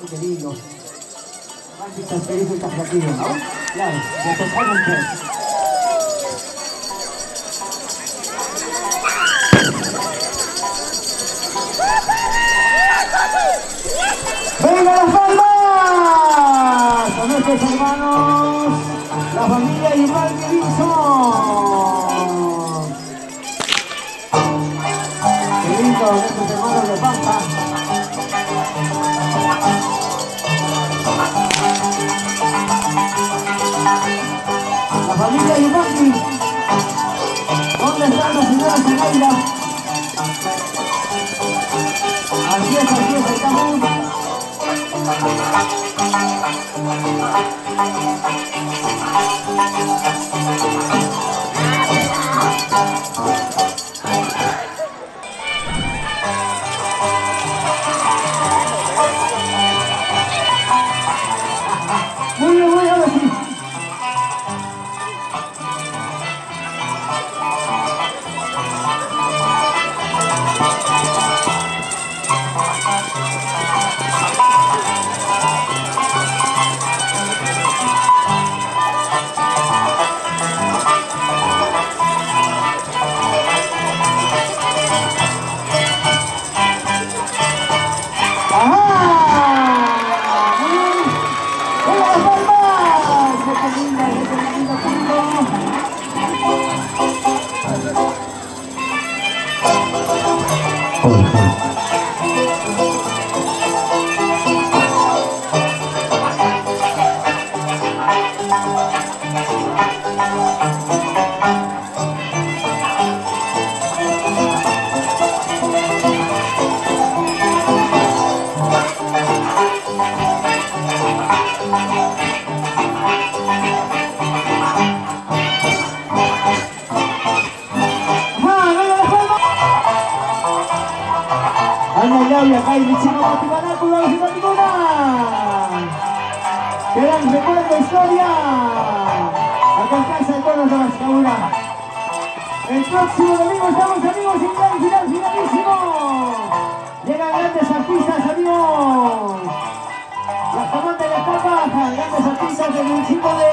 qué lindo. Máquinas felices y tajativos, ¿no? Claro, de totalmente. ¡Venga las palmas! A nuestros hermanos, la familia Iván Wilson. Qué lindo, nuestros hermanos de Pampa. La familia Iván. ¿Dónde están las señoras Zenaida? Así es, ahí estamos. Muy bien, ahora sí. Acá y mi chico Patibana, cuidado sin ninguna. Quedan recuerdo historia. Acá en casa de todos de Mascaura. El próximo domingo estamos amigos y finalísimo. Llegan grandes artistas, amigos. Las comandas de la Pampa, grandes artistas del municipio de...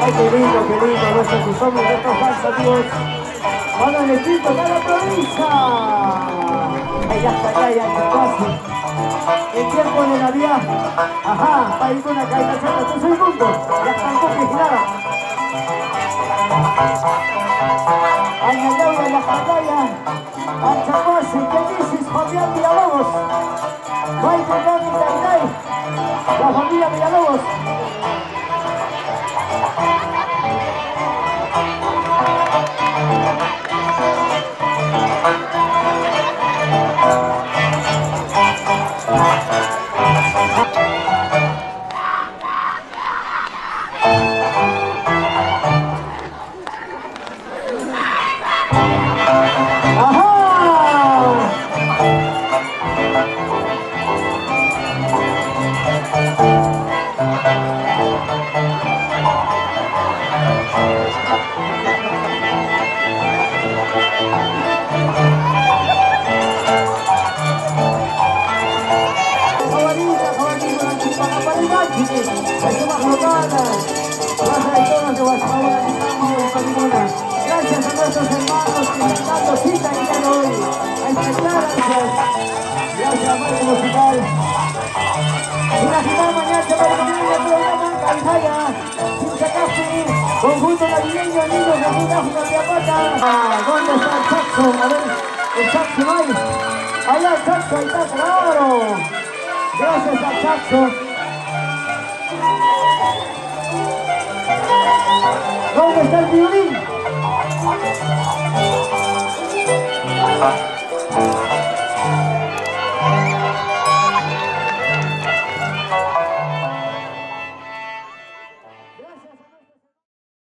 Ay, qué lindo, nuestros usuarios de estos fans, amigos. Van al estilo de la provincia. Ahí ya está, ya casi. El tiempo de Navidad. Ajá, para ir con una caída chata, todo el mundo. Ya están congestionadas. Añadauda en la pantalla. Anchacuasi, Kenisis, Fabián Villalobos. Michael Dani Carinay. La familia Villalobos. Gracias a nuestros hermanos que están dando cita el día de hoy. A espectar, gracias a Marco Musical. Y la final mañana se va a venir el programa Cantaya, Chinchacafé, conjunto navideño, niños de Sudáfrica, Tiapata. ¿Dónde está el saxo? A ver, el saxo no hay. Allá el saxo, ahí está, claro. Gracias al saxo. ¿Dónde está el violín?